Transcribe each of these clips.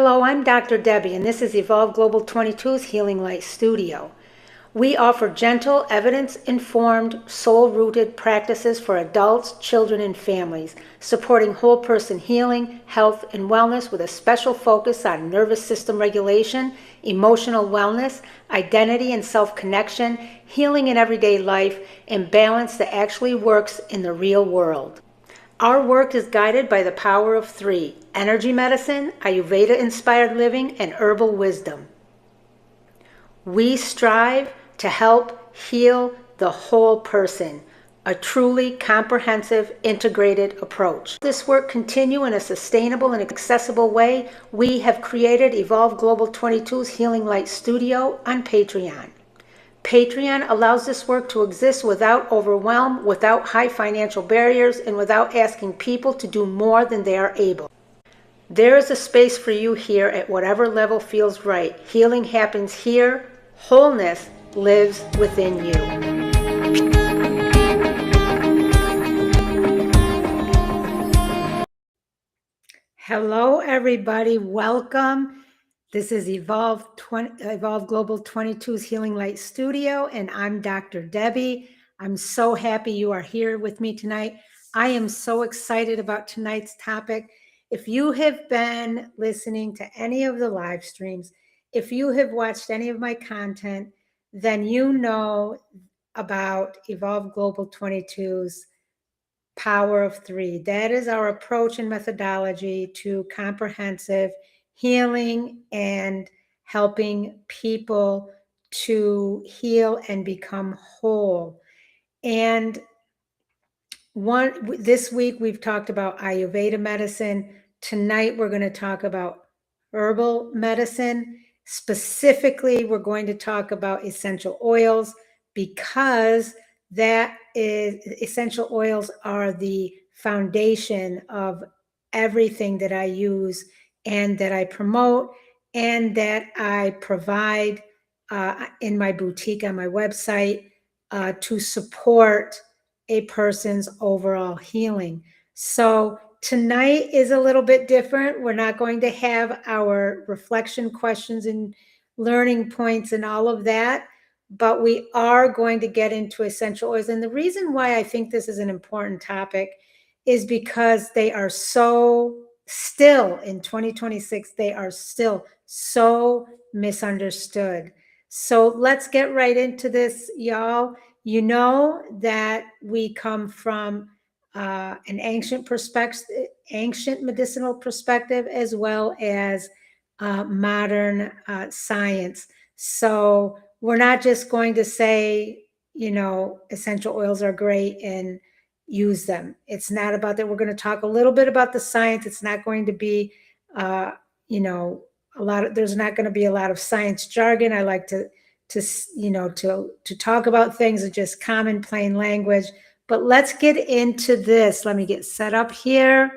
Hello, I'm Dr. Debbie, and this is Evolve Global 22's Healing Light Studio. We offer gentle, evidence-informed, soul-rooted practices for adults, children, and families, supporting whole person healing, health, and wellness with a special focus on nervous system regulation, emotional wellness, identity and self-connection, healing in everyday life, and balance that actually works in the real world. Our work is guided by the power of three: energy medicine, Ayurveda-inspired living, and herbal wisdom. We strive to help heal the whole person, a truly comprehensive, integrated approach. This work continue in a sustainable and accessible way. We have created Evolve Global 22's Healing Light Studio on Patreon. Patreon allows this work to exist without overwhelm, without high financial barriers, and without asking people to do more than they are able. There is a space for you here at whatever level feels right. Healing happens here. Wholeness lives within you. Hello, everybody. Welcome. This is Evolve Global 22's Healing Light Studio, and I'm Dr. Debbie. I'm so happy you are here with me tonight. I am so excited about tonight's topic. If you have been listening to any of the live streams, if you have watched any of my content, then you know about Evolve Global 22's Power of Three. That is our approach and methodology to comprehensive healing and helping people to heal and become whole. And this week we've talked about Ayurveda medicine. Tonight we're going to talk about herbal medicine. Specifically, we're going to talk about essential oils, because essential oils are the foundation of everything that I use and that I promote and that I provide in my boutique on my website to support a person's overall healing. So tonight is a little bit different. We're not going to have our reflection questions and learning points and all of that, but we are going to get into essential oils. And the reason why I think this is an important topic is because they are still in 2026, they are still so misunderstood. So let's get right into this, y'all. You know that we come from an ancient medicinal perspective, as well as modern science. So we're not just going to say, essential oils are great and use them. It's not about that. We're going to talk a little bit about the science. It's not going to be, there's not going to be a lot of science jargon. I like to talk about things in just common, plain language. But let's get into this. Let me get set up here.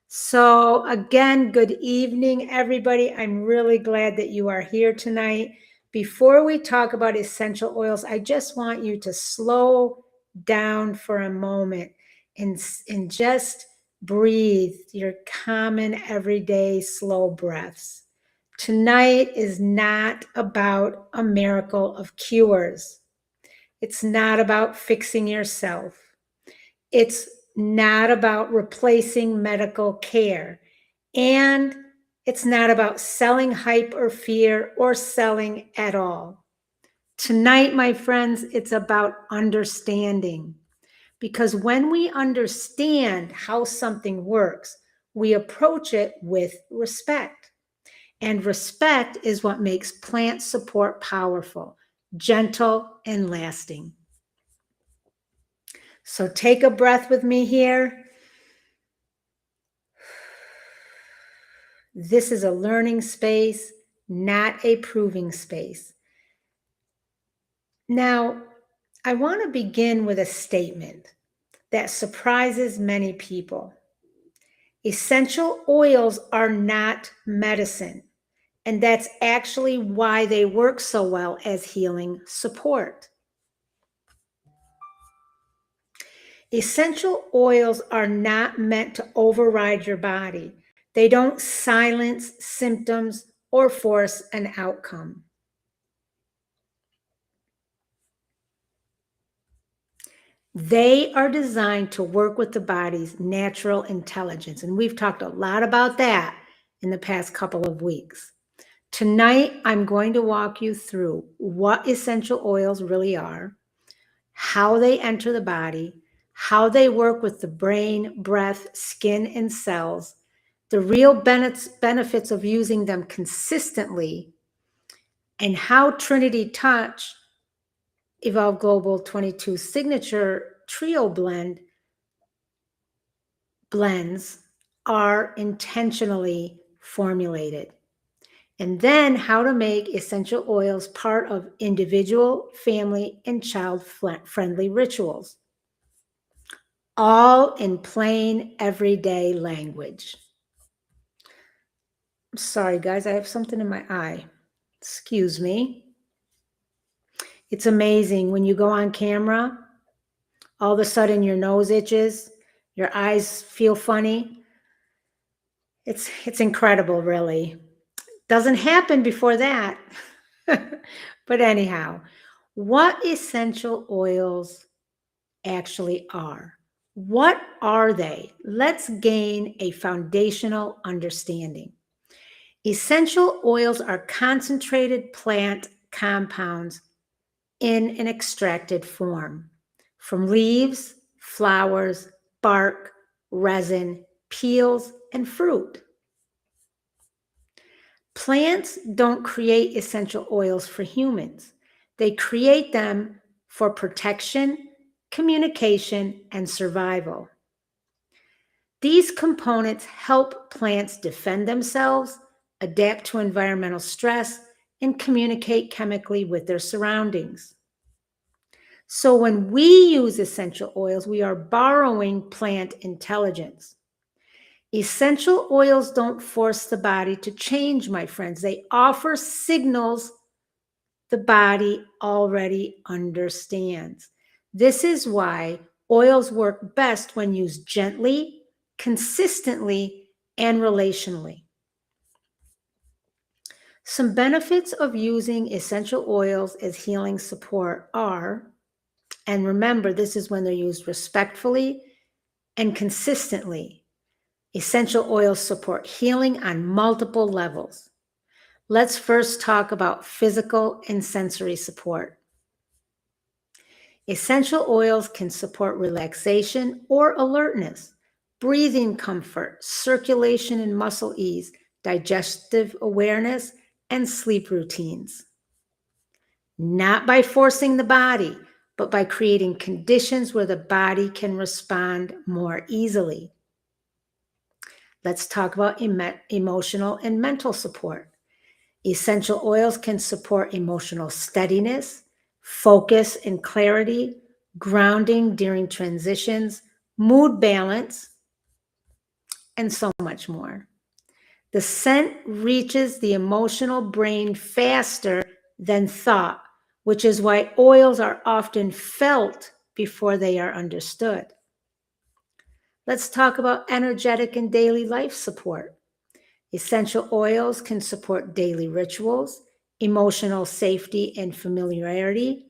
So again, good evening, everybody. I'm really glad that you are here tonight. Before we talk about essential oils, I just want you to slow down for a moment and just breathe your common, everyday, slow breaths. Tonight is not about a miracle of cures. It's not about fixing yourself. It's not about replacing medical care. And it's not about selling hype or fear or selling at all. Tonight, my friends, it's about understanding. Because when we understand how something works, we approach it with respect. And respect is what makes plant support powerful, gentle, and lasting. So take a breath with me here. This is a learning space, not a proving space. Now, I want to begin with a statement that surprises many people. Essential oils are not medicine. And that's actually why they work so well as healing support. Essential oils are not meant to override your body. They don't silence symptoms or force an outcome. They are designed to work with the body's natural intelligence. And we've talked a lot about that in the past couple of weeks. Tonight, I'm going to walk you through what essential oils really are, how they enter the body, how they work with the brain, breath, skin, and cells, the real benefits of using them consistently, and how Trinity Touch, Evolve Global 22 signature trio blends are intentionally formulated. And then how to make essential oils part of individual, family, and child-friendly rituals, all in plain, everyday language. I'm sorry, guys, I have something in my eye. Excuse me. It's amazing when you go on camera, all of a sudden your nose itches, your eyes feel funny. It's incredible, really. Doesn't happen before that. But anyhow, what essential oils actually are? What are they? Let's gain a foundational understanding. Essential oils are concentrated plant compounds in an extracted form from leaves, flowers, bark, resin, peels, and fruit. Plants don't create essential oils for humans. They create them for protection, communication, and survival. These components help plants defend themselves, adapt to environmental stress, and communicate chemically with their surroundings. So when we use essential oils, we are borrowing plant intelligence. Essential oils don't force the body to change, my friends. They offer signals the body already understands. This is why oils work best when used gently, consistently, and relationally. Some benefits of using essential oils as healing support are, and remember, this is when they're used respectfully and consistently. Essential oils support healing on multiple levels. Let's first talk about physical and sensory support. Essential oils can support relaxation or alertness, breathing comfort, circulation and muscle ease, digestive awareness, and sleep routines. Not by forcing the body, but by creating conditions where the body can respond more easily. Let's talk about emotional and mental support. Essential oils can support emotional steadiness, focus and clarity, grounding during transitions, mood balance, and so much more. The scent reaches the emotional brain faster than thought, which is why oils are often felt before they are understood. Let's talk about energetic and daily life support. Essential oils can support daily rituals, emotional safety and familiarity,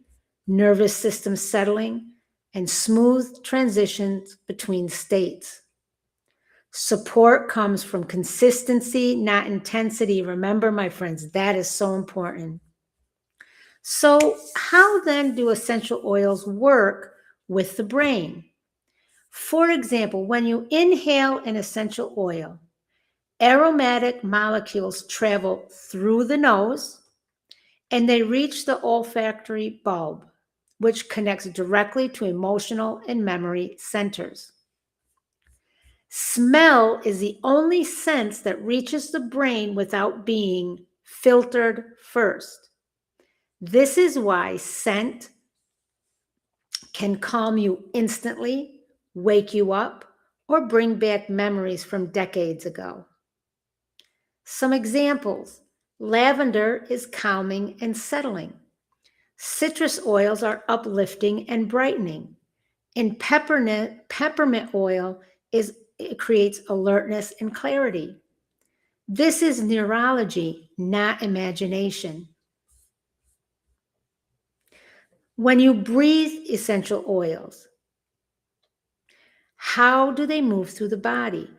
nervous system settling, and smooth transitions between states. Support comes from consistency, not intensity. Remember, my friends, that is so important. So, how then do essential oils work with the brain? For example, when you inhale an essential oil, aromatic molecules travel through the nose and they reach the olfactory bulb, which connects directly to emotional and memory centers. Smell is the only sense that reaches the brain without being filtered first. This is why scent can calm you instantly, wake you up, or bring back memories from decades ago. Some examples: lavender is calming and settling. Citrus oils are uplifting and brightening. And peppermint oil creates alertness and clarity. This is neurology, not imagination. When you breathe essential oils, how do they move through the body?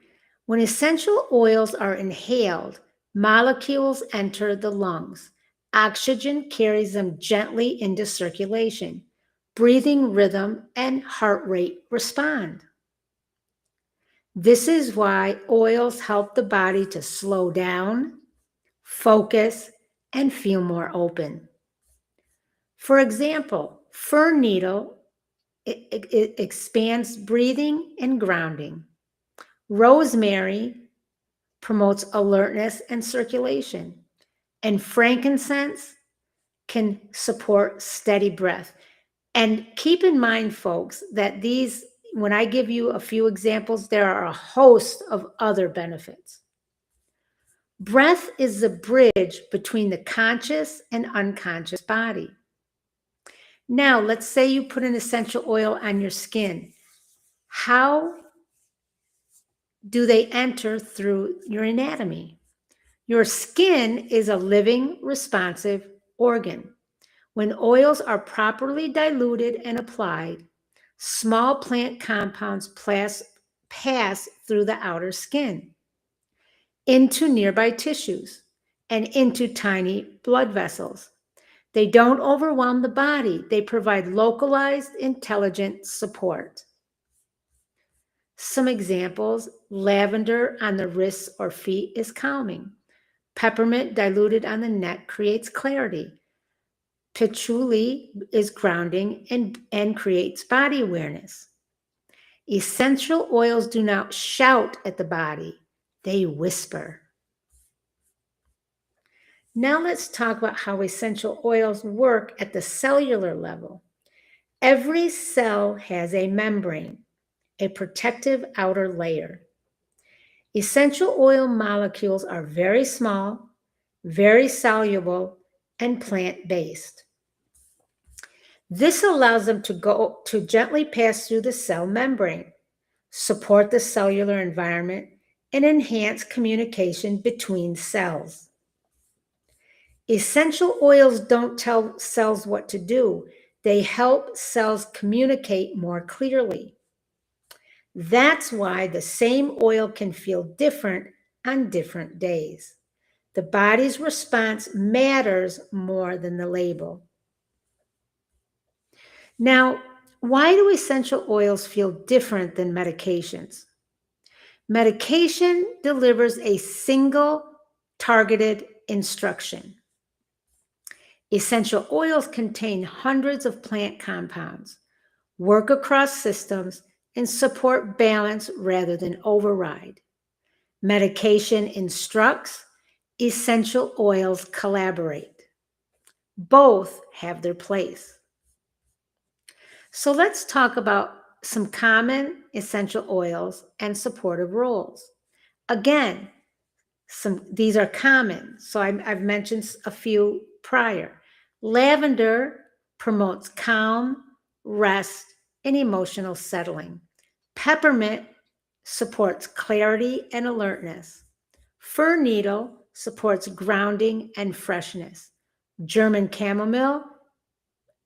When essential oils are inhaled, molecules enter the lungs. Oxygen carries them gently into circulation. Breathing rhythm and heart rate respond. This is why oils help the body to slow down, focus, and feel more open. For example, fir needle it expands breathing and grounding. Rosemary promotes alertness and circulation. And frankincense can support steady breath. And keep in mind, folks, that these, when I give you a few examples, there are a host of other benefits. Breath is the bridge between the conscious and unconscious body. Now, let's say you put an essential oil on your skin. How do they enter through your anatomy? Your skin is a living, responsive organ. When oils are properly diluted and applied, small plant compounds pass through the outer skin into nearby tissues and into tiny blood vessels. They don't overwhelm the body. They provide localized, intelligent support. Some examples: lavender on the wrists or feet is calming. Peppermint diluted on the neck creates clarity. Patchouli is grounding and creates body awareness. Essential oils do not shout at the body, they whisper. Now let's talk about how essential oils work at the cellular level. Every cell has a membrane, a protective outer layer. Essential oil molecules are very small, very soluble, and plant-based. This allows them to gently pass through the cell membrane, support the cellular environment, and enhance communication between cells. Essential oils don't tell cells what to do. They help cells communicate more clearly. That's why the same oil can feel different on different days. The body's response matters more than the label. Now, why do essential oils feel different than medications? Medication delivers a single targeted instruction. Essential oils contain hundreds of plant compounds, work across systems, and support balance rather than override. Medication instructs, essential oils collaborate. Both have their place. So let's talk about some common essential oils and supportive roles. Again, these are common, so I've mentioned a few prior. Lavender promotes calm, rest, and emotional settling. Peppermint supports clarity and alertness. Fir needle supports grounding and freshness. German chamomile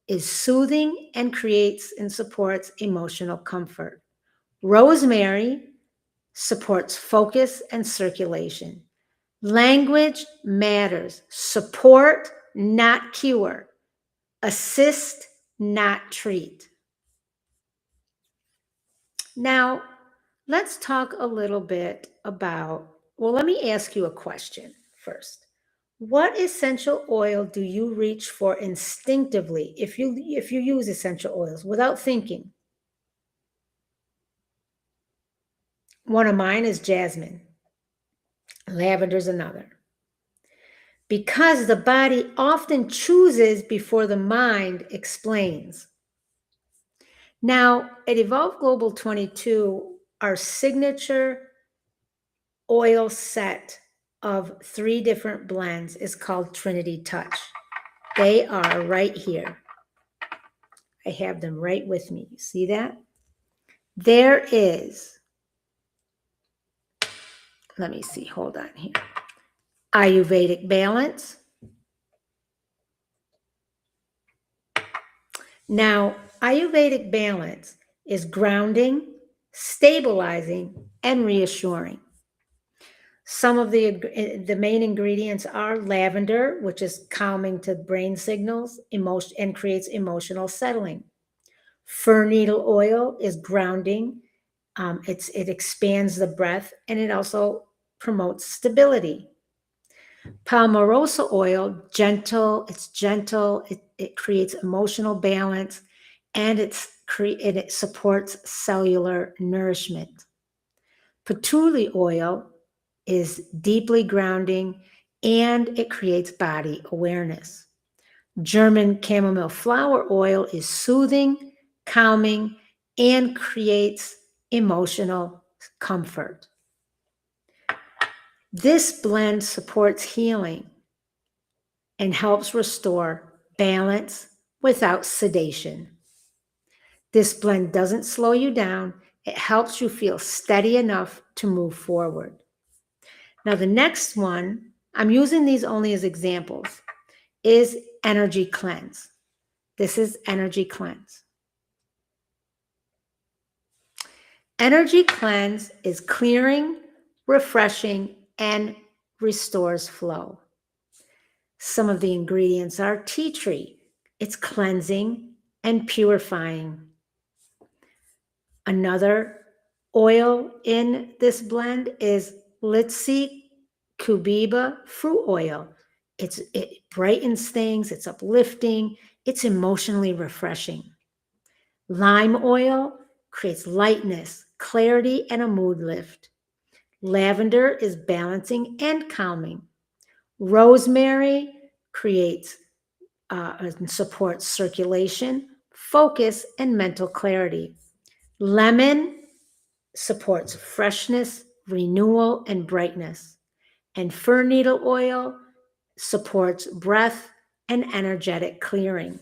is soothing and creates and supports emotional comfort. Rosemary supports focus and circulation. Language matters. Support, not cure. Assist, not treat. Now, let's talk a little bit about, well, let me ask you a question first. What essential oil do you reach for instinctively if you use essential oils without thinking? One of mine is jasmine. Lavender's another. Because the body often chooses before the mind explains. Now, at Evolve Global 22, our signature oil set of 3 different blends is called Trinity Touch. They are right here. I have them right with me. You see that? There is, let me see, hold on here. Ayurvedic balance. Now, Ayurvedic balance is grounding, stabilizing, and reassuring. Some of the main ingredients are lavender, which is calming to brain signals, emotion, and creates emotional settling. Fir needle oil is grounding. It expands the breath, and it also promotes stability. Palmarosa oil, gentle. It's gentle. It creates emotional balance, and it supports cellular nourishment. Patchouli oil is deeply grounding, and it creates body awareness. German chamomile flower oil is soothing, calming, and creates emotional comfort. This blend supports healing and helps restore balance without sedation. This blend doesn't slow you down. It helps you feel steady enough to move forward. Now, the next one, I'm using these only as examples, is Energy Cleanse. This is Energy Cleanse. Energy Cleanse is clearing, refreshing, and restores flow. Some of the ingredients are tea tree. It's cleansing and purifying. Another oil in this blend is Litsi Kubiba fruit oil. It brightens things, it's uplifting, it's emotionally refreshing. Lime oil creates lightness, clarity, and a mood lift. Lavender is balancing and calming. Rosemary creates and supports circulation, focus, and mental clarity. Lemon supports freshness, renewal, and brightness. And fir needle oil supports breath and energetic clearing.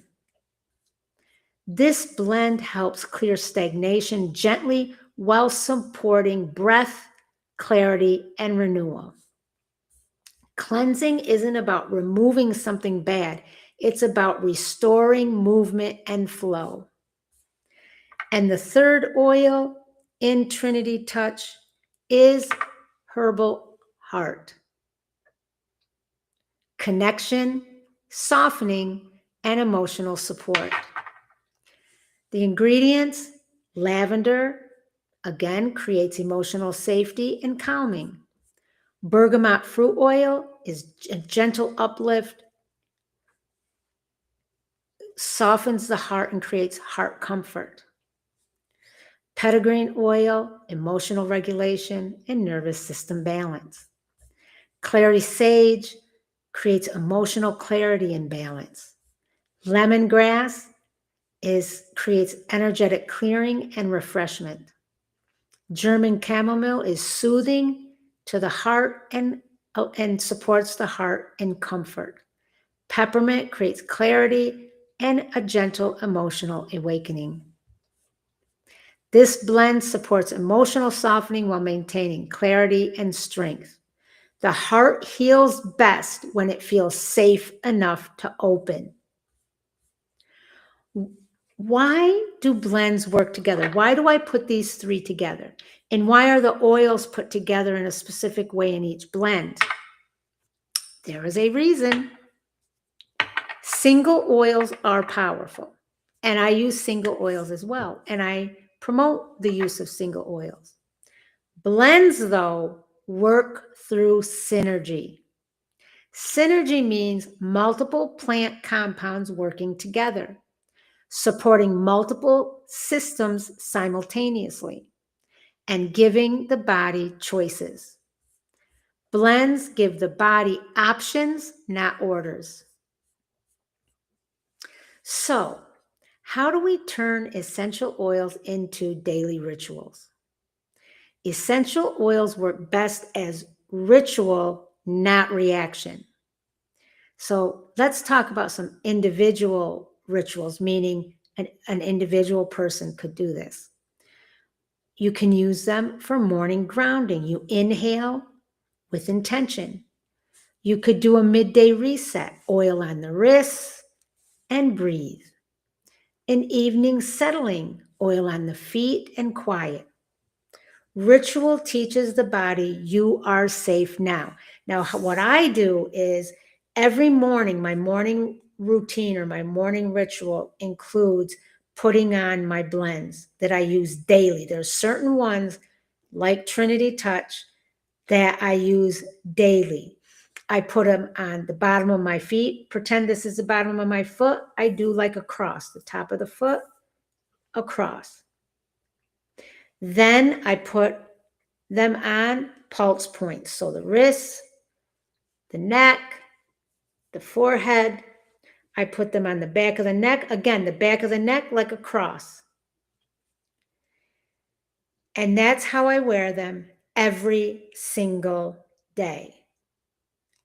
This blend helps clear stagnation gently while supporting breath, clarity, and renewal. Cleansing isn't about removing something bad. It's about restoring movement and flow. And the third oil in Trinity Touch is Herbal Heart. Connection, softening, and emotional support. The ingredients, lavender, again, creates emotional safety and calming. Bergamot fruit oil is a gentle uplift, softens the heart and creates heart comfort. Petitgreen oil, emotional regulation and nervous system balance. Clary sage creates emotional clarity and balance. Lemongrass creates energetic clearing and refreshment. German chamomile is soothing to the heart and supports the heart and comfort. Peppermint creates clarity and a gentle emotional awakening. This blend supports emotional softening while maintaining clarity and strength. The heart heals best when it feels safe enough to open. Why do blends work together? Why do I put these three together? And why are the oils put together in a specific way in each blend? There is a reason. Single oils are powerful, and I use single oils as well, and I promote the use of single oils. Blends, though, work through synergy. Synergy means multiple plant compounds working together, supporting multiple systems simultaneously, and giving the body choices. Blends give the body options, not orders. So, how do we turn essential oils into daily rituals? Essential oils work best as ritual, not reaction. So let's talk about some individual rituals, meaning an individual person could do this. You can use them for morning grounding. You inhale with intention. You could do a midday reset, oil on the wrists and breathe. An evening settling, oil on the feet and quiet. Ritual teaches the body you are safe now. Now, what I do is every morning, my morning routine or my morning ritual includes putting on my blends that I use daily. There's certain ones like Trinity Touch that I use daily. I put them on the bottom of my feet. Pretend this is the bottom of my foot. I do like a cross, the top of the foot, across. Then I put them on pulse points. So the wrists, the neck, the forehead. I put them on the back of the neck. Again, the back of the neck like a cross. And that's how I wear them every single day.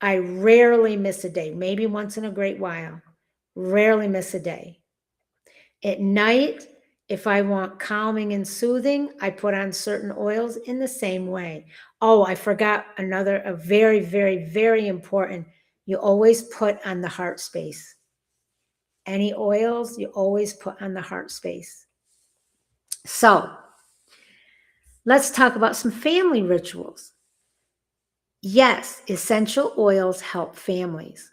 I rarely miss a day, maybe once in a great while. Rarely miss a day. At night, if I want calming and soothing, I put on certain oils in the same way. Oh, I forgot a very, very, very important. You always put on the heart space. Any oils, you always put on the heart space. So let's talk about some family rituals. Yes, essential oils help families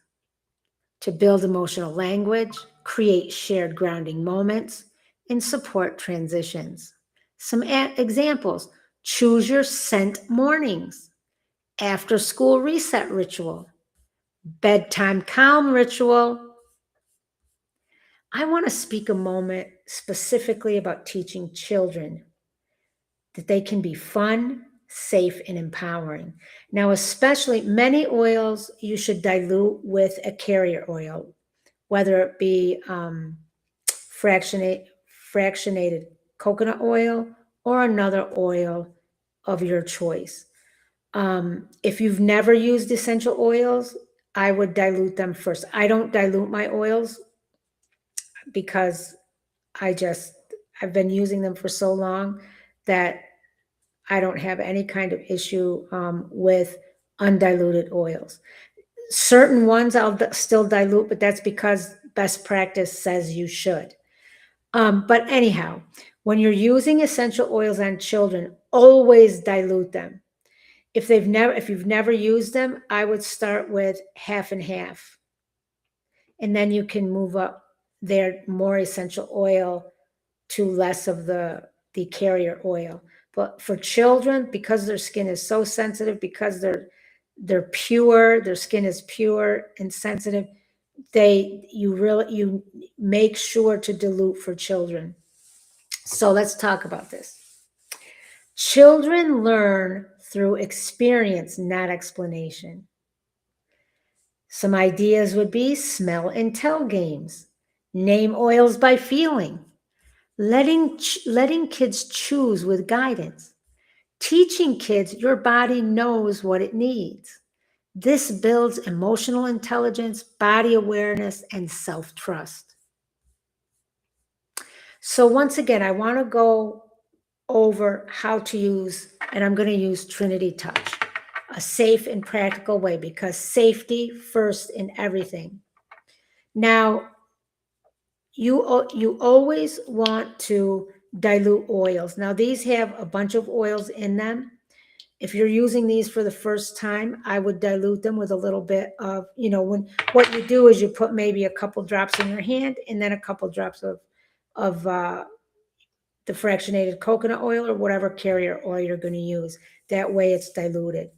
to build emotional language, create shared grounding moments, and support transitions. Some examples: choose your scent mornings, after school reset ritual, bedtime calm ritual. I want to speak a moment specifically about teaching children that they can be fun, safe, and empowering. Now, especially many oils you should dilute with a carrier oil, whether it be fractionated coconut oil or another oil of your choice. If you've never used essential oils, I would dilute them first. I don't dilute my oils because I've been using them for so long that I don't have any kind of issue with undiluted oils. Certain ones I'll still dilute, but that's because best practice says you should. But anyhow, when you're using essential oils on children, always dilute them. If you've never used them, I would start with half and half. And then you can move up their more essential oil to less of the carrier oil. But for children, because their skin is so sensitive, because they're pure, their skin is pure and sensitive, you make sure to dilute for children. So let's talk about this. Children learn through experience, not explanation. Some ideas would be smell and tell games, name oils by feeling, letting kids choose with guidance, teaching kids your body knows what it needs. This builds emotional intelligence, body awareness, and self-trust. So once again, I want to go over how to use, and I'm going to use Trinity Touch, a safe and practical way, because safety first in everything. Now, you always want to dilute oils. Now, these have a bunch of oils in them. If you're using these for the first time, I would dilute them with a little bit of, what you do is you put maybe a couple drops in your hand and then a couple drops of the fractionated coconut oil or whatever carrier oil you're going to use. That way it's diluted.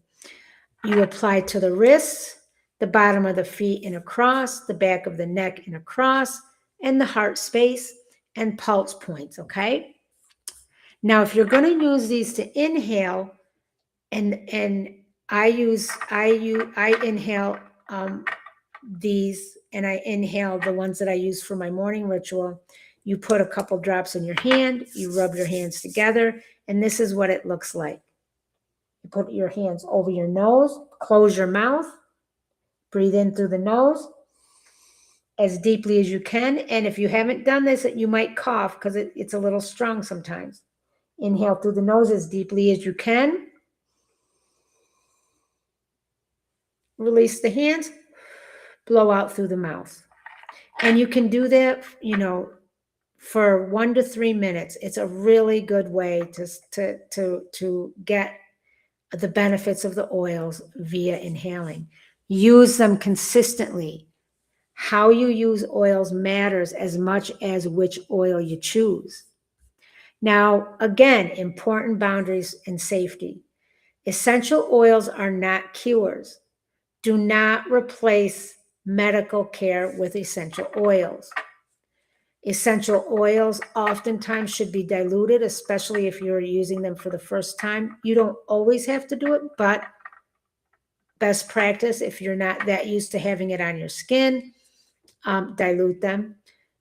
You apply to the wrists, the bottom of the feet and across, the back of the neck and across, and the heart space and pulse points, okay? Now, if you're going to use these to inhale, and I inhale these, and I inhale the ones that I use for my morning ritual. You put a couple drops in your hand, you rub your hands together, and this is what it looks like. You put your hands over your nose, close your mouth, breathe in through the nose as deeply as you can. And if you haven't done this, you might cough because it's a little strong sometimes. Inhale through the nose as deeply as you can. release the hands, blow out through the mouth. And you can do that, for 1 to 3 minutes. It's a really good way to get the benefits of the oils via inhaling. Use them consistently. How you use oils matters as much as which oil you choose. Now, again, important boundaries and safety. Essential oils are not cures. Do not replace medical care with essential oils. Essential oils oftentimes should be diluted, especially if you're using them for the first time. You don't always have to do it, but best practice, if you're not that used to having it on your skin, dilute them.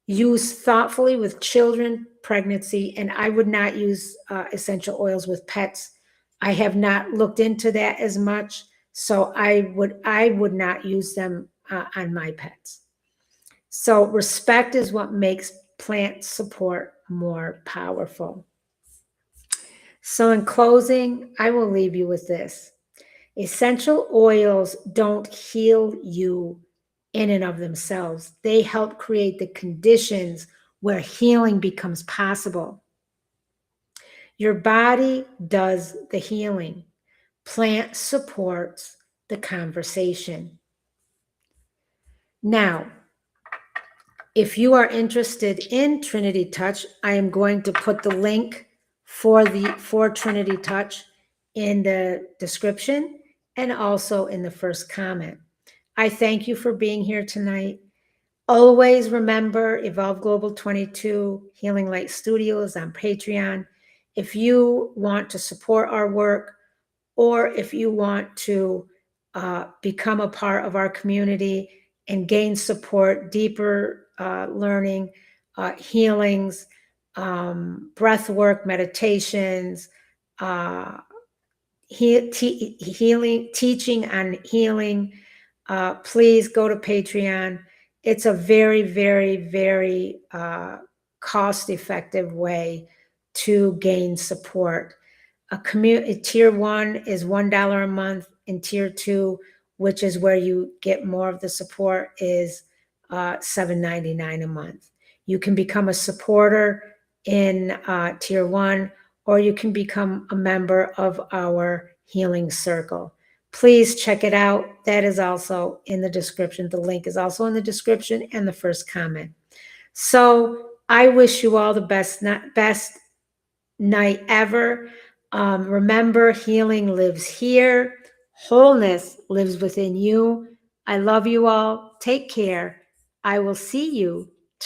Use thoughtfully with children, pregnancy, and I would not use essential oils with pets. I have not looked into that as much, so I would not use them on my pets. So respect is what makes plant support more powerful. So in closing, I will leave you with this. Essential oils don't heal you in and of themselves. They help create the conditions where healing becomes possible. Your body does the healing. Plant supports the conversation. Now, if you are interested in Trinity Touch, I am going to put the link for Trinity Touch in the description and also in the first comment. I thank you for being here tonight. Always remember, Evolve Global 22 Healing Light Studios on Patreon. If you want to support our work, or if you want to become a part of our community and gain support, deeper learning, healings, breath work, meditations, healing, teaching on healing, please go to Patreon. It's a very, very, very cost-effective way to gain support. Tier 1 is $1 a month, and tier 2, which is where you get more of the support, is $7.99 a month. You can become a supporter in tier 1, or you can become a member of our healing circle. Please check it out. That is also in the description. The link is also in the description and the first comment. So I wish you all the best night ever. Remember, healing lives here. Wholeness lives within you. I love you all. Take care. I will see you